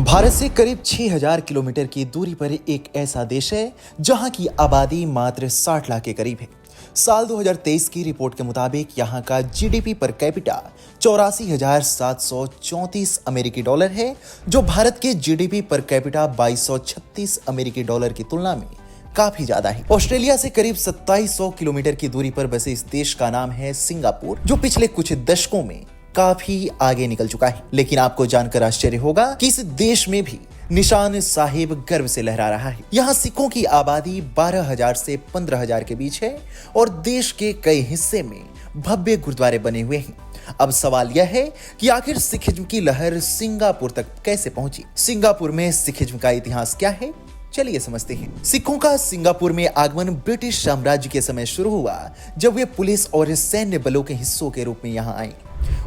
भारत से करीब 6000 किलोमीटर की दूरी पर एक ऐसा देश है जहां की आबादी मात्र 60 लाख के करीब है। साल 2023 की रिपोर्ट के मुताबिक यहां का जीडीपी पर कैपिटा 84,734 अमेरिकी डॉलर है, जो भारत के जीडीपी पर कैपिटा 2236 अमेरिकी डॉलर की तुलना में काफी ज्यादा है। ऑस्ट्रेलिया से करीब 2700 किलोमीटर की दूरी पर बसे इस देश का नाम है सिंगापुर, जो पिछले कुछ दशकों में काफी आगे निकल चुका है। लेकिन आपको जानकर आश्चर्य होगा कि इस देश में भी निशान साहिब गर्व से लहरा रहा है। यहाँ सिखों की आबादी 12,000 से 15,000 के बीच है और देश के कई हिस्से में भव्य गुरुद्वारे बने हुए हैं। अब सवाल यह है कि आखिर सिखिज्म की लहर सिंगापुर तक कैसे पहुंची? सिंगापुर में सिखिज्म का इतिहास क्या है, चलिए समझते हैं। सिखों का सिंगापुर में आगमन ब्रिटिश साम्राज्य के समय शुरू हुआ, जब वे पुलिस और सैन्य बलों के हिस्सों के रूप में यहाँ आए।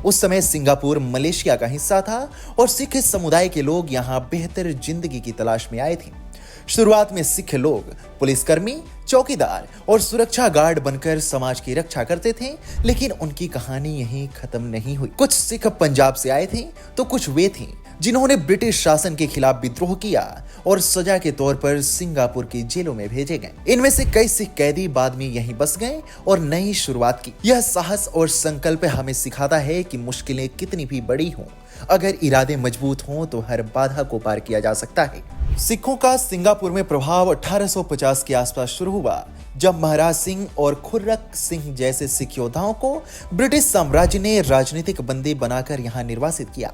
उस समय सिंगापुर मलेशिया का हिस्सा था और सिख समुदाय के लोग यहाँ बेहतर जिंदगी की तलाश में आए थे। शुरुआत में सिख लोग पुलिसकर्मी, चौकीदार और सुरक्षा गार्ड बनकर समाज की रक्षा करते थे, लेकिन उनकी कहानी यहीं खत्म नहीं हुई। कुछ सिख पंजाब से आए थे तो कुछ वे थे जिन्होंने ब्रिटिश शासन के खिलाफ विद्रोह किया और सजा के तौर पर सिंगापुर की जेलों में भेजे गए। इनमें से कई सिख कैदी बाद में यहीं बस गए और नई शुरुआत की। यह साहस और संकल्प हमें सिखाता है कि मुश्किलें कितनी भी बड़ी हों, अगर इरादे मजबूत हों तो हर बाधा को पार किया जा सकता है। सिखों का सिंगापुर में प्रभाव 1850 के आसपास शुरू हुआ, जब महाराज सिंह और खुर्रक सिंह जैसे सिख योद्धाओं को ब्रिटिश साम्राज्य ने राजनीतिक बंदी बनाकर यहाँ निर्वासित किया।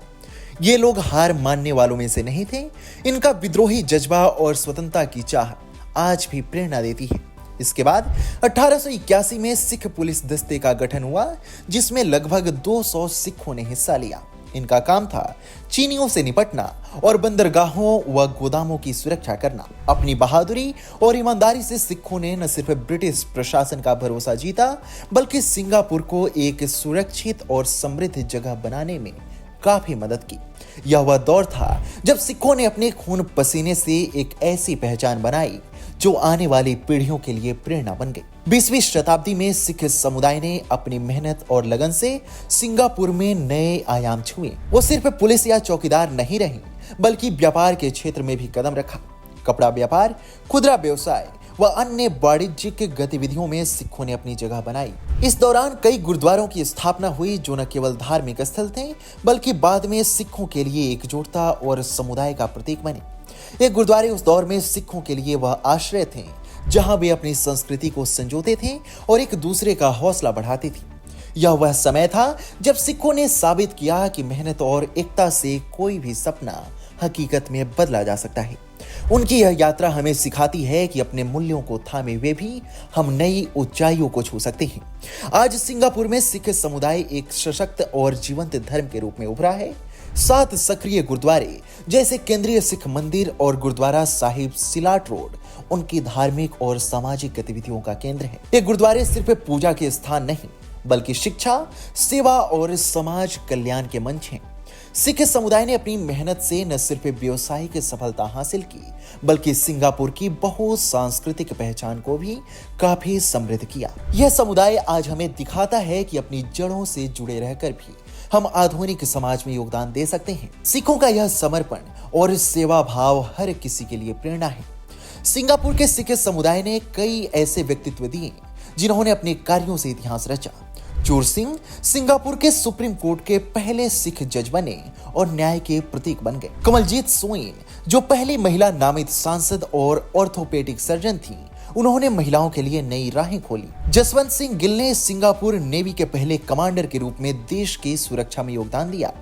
ये लोग हार मानने वालों में से नहीं थे। इनका विद्रोही जज्बा और स्वतंत्रता की चाह आज भी प्रेरणा देती है। इसके बाद 1881 में सिख पुलिस दस्ते का गठन हुआ, जिसमें लगभग 200 सिखों ने हिस्सा लिया। इनका काम था चीनियों से निपटना और बंदरगाहों व गोदामों की सुरक्षा करना। अपनी बहादुरी और ईमानदारी से सिखों ने न सिर्फ ब्रिटिश प्रशासन का भरोसा जीता, बल्कि सिंगापुर को एक सुरक्षित और समृद्ध जगह बनाने में काफी मदद की। यह वह दौर था जब सिखों ने अपने खून पसीने से एक ऐसी पहचान बनाई जो आने वाली पीढ़ियों के लिए प्रेरणा बन गई। 20वीं शताब्दी में सिख समुदाय ने अपनी मेहनत और लगन से सिंगापुर में नए आयाम छुए। वो सिर्फ पुलिस या चौकीदार नहीं रही, बल्कि व्यापार के क्षेत्र में भी कदम रखा। कपड़ा व्यापार, खुदरा व्यवसाय व अन्य वाणिज्यिक गतिविधियों में सिखों ने अपनी जगह बनाई। इस दौरान कई गुरुद्वारों की स्थापना हुई, जो न केवल धार्मिक स्थल थे, बल्कि बाद में सिखों के लिए एकजुटता और समुदाय का प्रतीक बने। ये गुरुद्वारे उस दौर में सिखों के लिए वह आश्रय थे जहां वे अपनी संस्कृति को संजोते थे और एक दूसरे का हौसला बढ़ाते थे। यह वह समय था जब सिखों ने साबित किया कि मेहनत और एकता से कोई भी सपना हकीकत में बदला जा सकता है। उनकी यह यात्रा हमें सिखाती है कि अपने मूल्यों को थामे हुए भी हम नई ऊंचाइयों को छू सकते हैं। आज सिंगापुर में सिख समुदाय एक सशक्त और जीवंत धर्म के रूप में उभरा है। 7 सक्रिय गुरुद्वारे जैसे केंद्रीय सिख मंदिर और गुरुद्वारा साहिब सिलाट रोड उनकी धार्मिक और सामाजिक गतिविधियों का केंद्र है। ये गुरुद्वारे सिर्फ पूजा के स्थान नहीं, बल्कि शिक्षा, सेवा और समाज कल्याण के मंच हैं। सिख समुदाय ने अपनी मेहनत से न सिर्फ व्यावसायिक सफलता हासिल की, बल्कि सिंगापुर की बहुत सांस्कृतिक पहचान को भी काफी समृद्ध किया। यह समुदाय आज हमें दिखाता है कि अपनी जड़ों से जुड़े रहकर भी हम आधुनिक समाज में योगदान दे सकते हैं। सिखों का यह समर्पण और सेवा भाव हर किसी के लिए प्रेरणा है। सिंगापुर के सिख समुदाय ने कई ऐसे व्यक्तित्व दिए जिन्होंने अपने कार्यों से इतिहास रचा। चूर सिंह सिंगापुर के सुप्रीम कोर्ट के पहले सिख जज बने और न्याय के प्रतीक बन गए। कमलजीत सोइन, जो पहली महिला नामित सांसद और ऑर्थोपेडिक सर्जन थी, उन्होंने महिलाओं के लिए नई राहें खोली। जसवंत सिंह गिल ने सिंगापुर नेवी के पहले कमांडर के रूप में देश की सुरक्षा में योगदान दिया।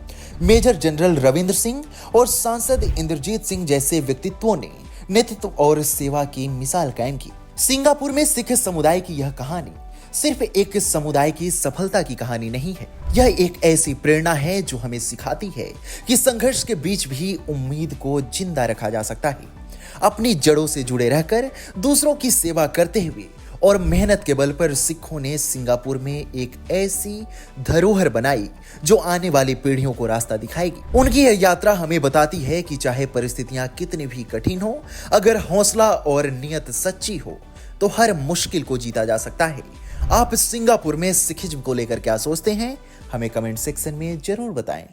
मेजर जनरल रविंद्र सिंह और सांसद इंद्रजीत सिंह जैसे व्यक्तित्वों ने नेतृत्व और सेवा की मिसाल कायम की। सिंगापुर में सिख समुदाय की यह कहानी सिर्फ एक समुदाय की सफलता की कहानी नहीं है, यह एक ऐसी प्रेरणा है जो हमें सिखाती है कि संघर्ष के बीच भी उम्मीद को जिंदा रखा जा सकता है। अपनी जड़ों से जुड़े रहकर दूसरों की सेवा करते हुए और मेहनत के बल पर सिखों ने सिंगापुर में एक ऐसी धरोहर बनाई जो आने वाली पीढ़ियों को रास्ता दिखाएगी। उनकी यह यात्रा हमें बताती है कि चाहे परिस्थितियां कितनी भी कठिन हो, अगर हौसला और नियत सच्ची हो तो हर मुश्किल को जीता जा सकता है। आप सिंगापुर में सिखिज्म को लेकर क्या सोचते हैं, हमें कमेंट सेक्शन में जरूर बताएं।